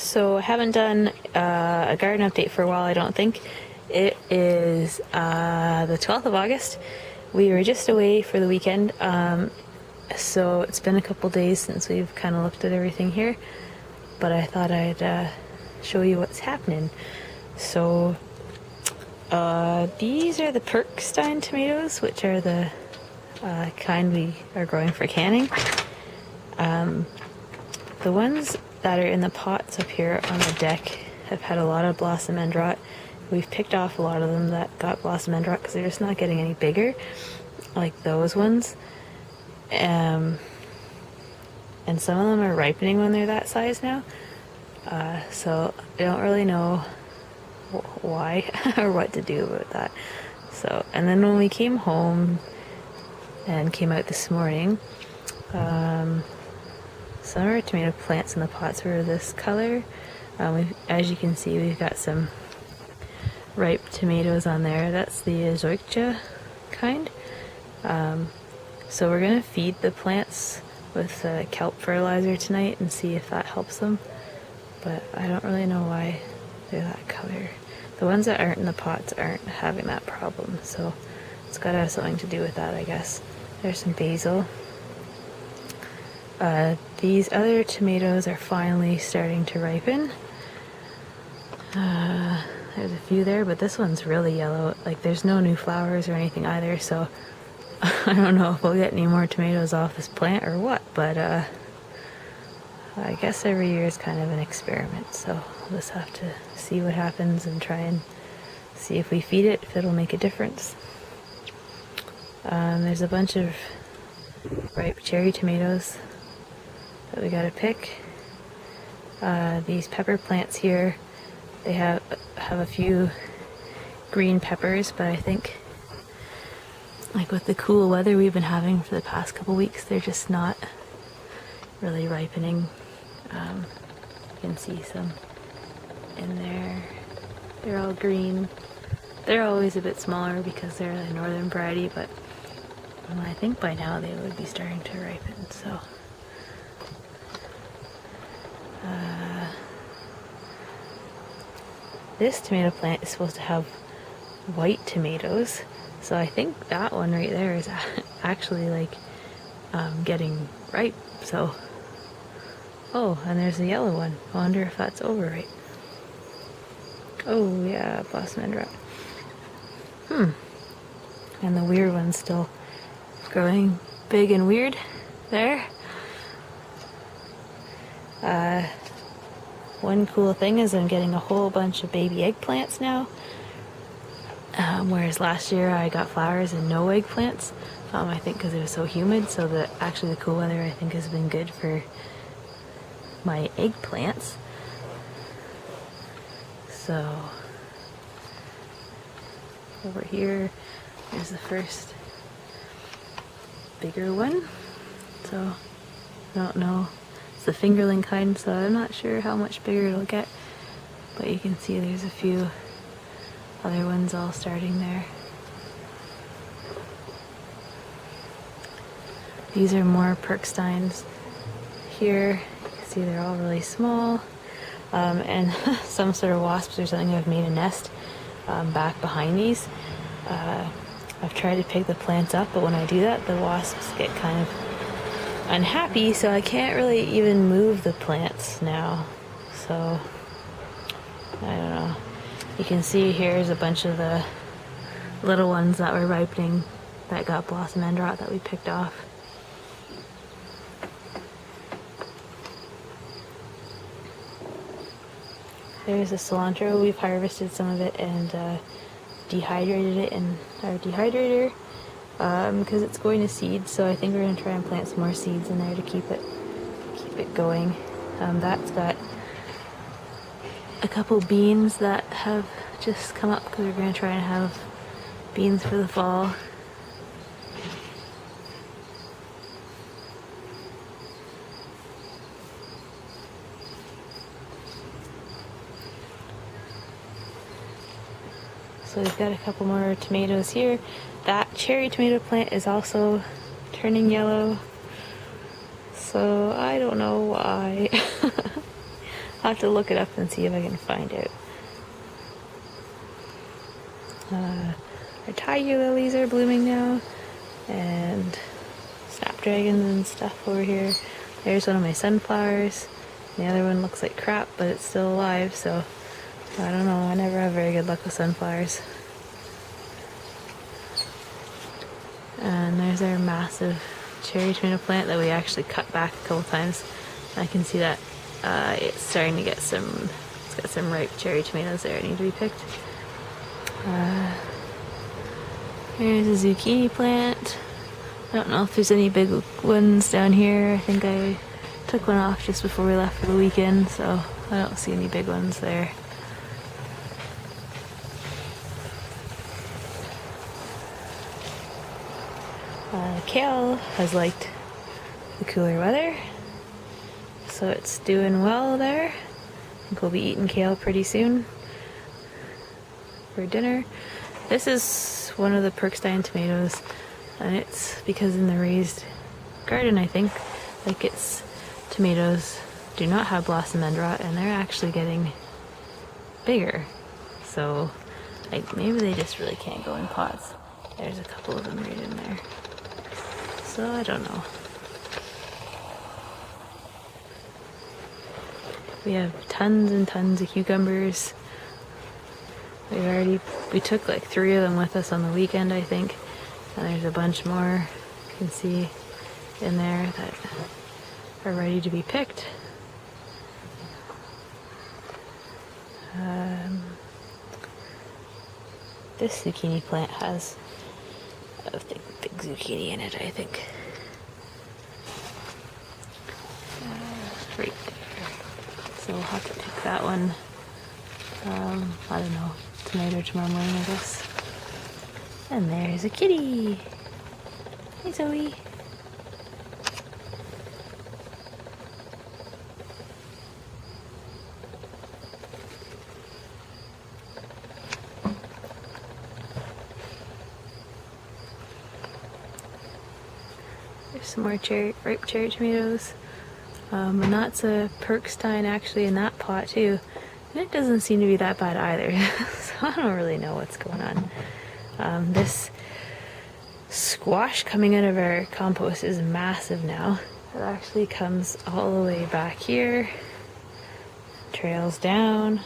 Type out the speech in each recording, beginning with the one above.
So I haven't done a garden update for a while, I don't think. It is the 12th of August. We were just away for the weekend, so it's been a couple days since we've kind of looked at everything here, but I thought I'd show you what's happening. So these are the Perkstein tomatoes, which are the kind we are growing for canning. The ones that are in the pots up here on the deck have had a lot of blossom end rot. We've picked off a lot of them that got blossom end rot because they're just not getting any bigger, like those ones. And some of them are ripening when they're that size now. So I don't really know why or what to do about that. So, and then when we came home and came out this morning, some of our tomato plants in the pots were this color. As you can see, we've got some ripe tomatoes on there. That's the Zoycia kind. So we're going to feed the plants with kelp fertilizer tonight and see if that helps them. But I don't really know why they're that color. The ones that aren't in the pots aren't having that problem, so it's got to have something to do with that, I guess. There's some basil. These other tomatoes are finally starting to ripen. There's a few there, but this one's really yellow. Like, there's no new flowers or anything either, so I don't know if we'll get any more tomatoes off this plant or what, but I guess every year is kind of an experiment, so we'll just have to see what happens and try and see if we feed it, if it'll make a difference. There's a bunch of ripe cherry tomatoes that we gotta pick. These pepper plants here, they have a few green peppers, but I think, like, with the cool weather we've been having for the past couple weeks, they're just not really ripening. You can see some in there. They're all green. They're always a bit smaller because they're a northern variety, but I think by now they would be starting to ripen, so. This tomato plant is supposed to have white tomatoes, so I think that one right there is actually like getting ripe. So, oh, and there's a yellow one. I wonder if that's overripe. Oh yeah, blossom end rot. And the weird one's still growing big and weird there. One cool thing is I'm getting a whole bunch of baby eggplants now, whereas last year I got flowers and no eggplants, I think because it was so humid. So that actually the cool weather, I think, has been good for my eggplants. So over here, there's the first bigger one. So I don't know. The fingerling kind, so I'm not sure how much bigger it'll get, but you can see there's a few other ones all starting there. These are more Perksteins here. You can see they're all really small, and some sort of wasps or something have made a nest back behind these. I've tried to pick the plants up, but when I do that, the wasps get kind of unhappy, so I can't really even move the plants now. So I don't know. You can see here's a bunch of the little ones that were ripening that got blossom end rot that we picked off. There's the cilantro. We've harvested some of it and dehydrated it in our dehydrator. Because it's going to seed, so I think we're going to try and plant some more seeds in there to keep it going. That's got a couple beans that have just come up because we're going to try and have beans for the fall. So we've got a couple more tomatoes here. That cherry tomato plant is also turning yellow. So I don't know why. I'll have to look it up and see if I can find it. Our tiger lilies are blooming now, and snapdragons and stuff over here. There's one of my sunflowers. The other one looks like crap, but it's still alive, so I don't know. I never have very good luck with sunflowers. And there's our massive cherry tomato plant that we actually cut back a couple times. I can see that it's starting to get it's got some ripe cherry tomatoes there that need to be picked. Here's a zucchini plant. I don't know if there's any big ones down here. I think I took one off just before we left for the weekend, so I don't see any big ones there. Kale has liked the cooler weather, so it's doing well there. I think we'll be eating kale pretty soon for dinner. This is one of the Perkstein tomatoes, and it's because in the raised garden, I think, like its tomatoes do not have blossom end rot, and they're actually getting bigger. So like maybe they just really can't go in pots. There's a couple of them right in there. So I don't know. We have tons and tons of cucumbers. We took like 3 of them with us on the weekend, I think. And there's a bunch more you can see in there that are ready to be picked. This zucchini plant has a big zucchini in it, I think. Right there. So we'll have to pick that one. I don't know, tonight or tomorrow morning, I guess. And there's a kitty. Hey, Zoe. There's some more ripe cherry tomatoes. And that's a Perkstein actually in that pot too. And it doesn't seem to be that bad either. So I don't really know what's going on. This squash coming out of our compost is massive now. It actually comes all the way back here, trails down,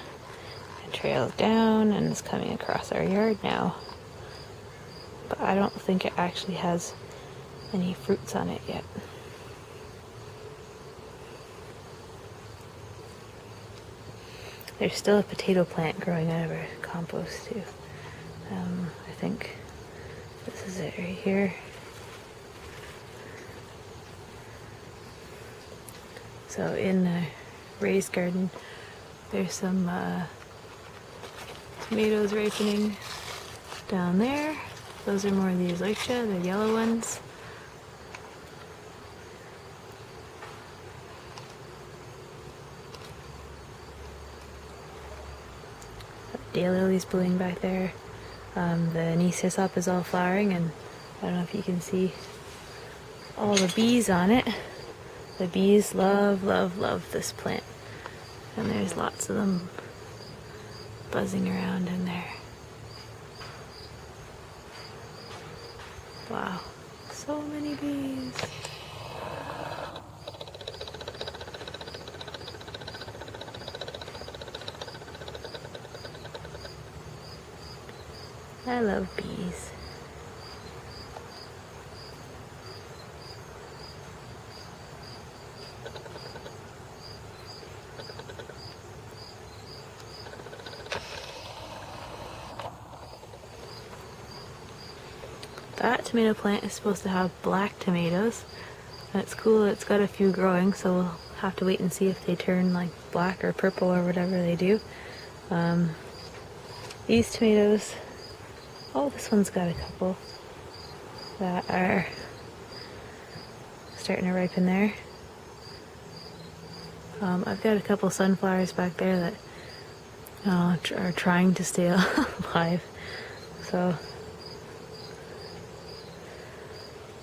and it's coming across our yard now. But I don't think it actually has any fruits on it yet. There's still a potato plant growing out of our compost too. I think this is it right here. So in the raised garden, there's some tomatoes ripening down there. Those are more of the Escherichia, the yellow ones. Daylilies blooming back there. The anise hyssop is all flowering, and I don't know if you can see all the bees on it. The bees love this plant, and there's lots of them buzzing around in there. Wow, so many bees. I love bees. That tomato plant is supposed to have black tomatoes. And it's cool, it's got a few growing, so we'll have to wait and see if they turn like black or purple or whatever they do. These tomatoes, oh, this one's got a couple that are starting to ripen there. I've got a couple sunflowers back there that are trying to stay alive. So,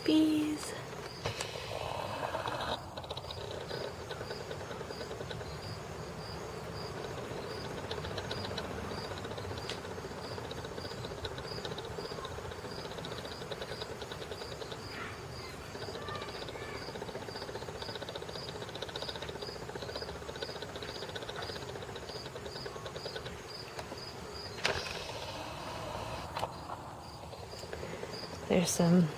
bees. There's some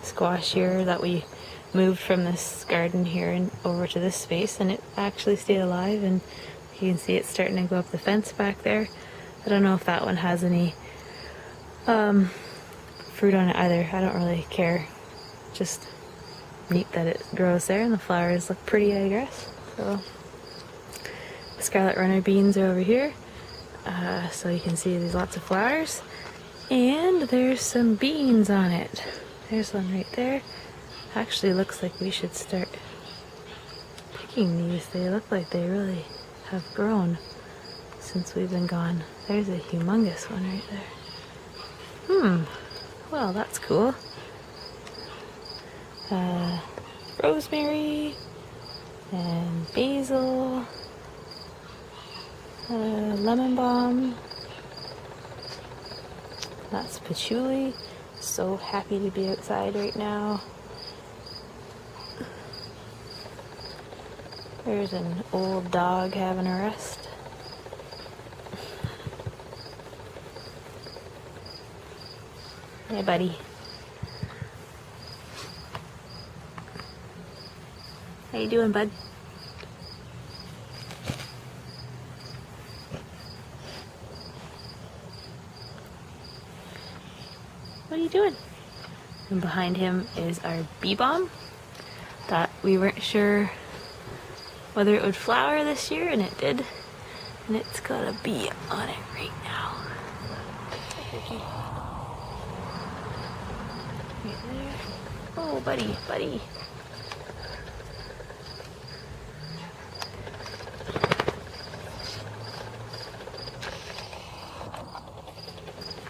squash here that we moved from this garden here and over to this space, and it actually stayed alive, and you can see it's starting to go up the fence back there. I don't know if that one has any fruit on it either. I don't really care. Just neat that it grows there, and the flowers look pretty, I guess. So the Scarlet Runner beans are over here. So you can see there's lots of flowers, and there's some beans on it. There's one right there. Actually looks like we should start picking these. They look like they really have grown since we've been gone. There's a humongous one right there. Well, that's cool. Rosemary and basil, lemon balm. That's patchouli. So happy to be outside right now. There's an old dog having a rest. Hey, buddy. How you doing, bud? What are you doing? And behind him is our bee balm that we weren't sure whether it would flower this year, and it did. And it's got a bee on it right now. Right there. Oh, buddy, buddy.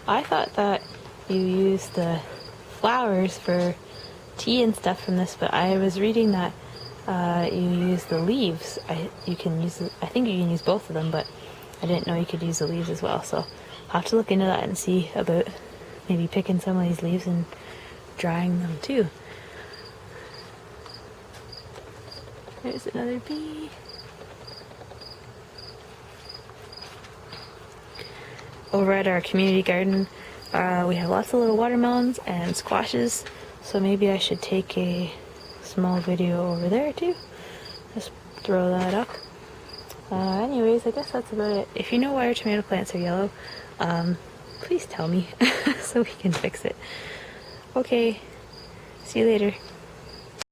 I thought that you use the flowers for tea and stuff from this, but I was reading that you use the leaves. I think you can use both of them, but I didn't know you could use the leaves as well. So I'll have to look into that and see about maybe picking some of these leaves and drying them too. There's another bee. Over at our community garden, we have lots of little watermelons and squashes, so maybe I should take a small video over there too. Just throw that up. Anyways, I guess that's about it. If you know why our tomato plants are yellow, please tell me so we can fix it. Okay, see you later.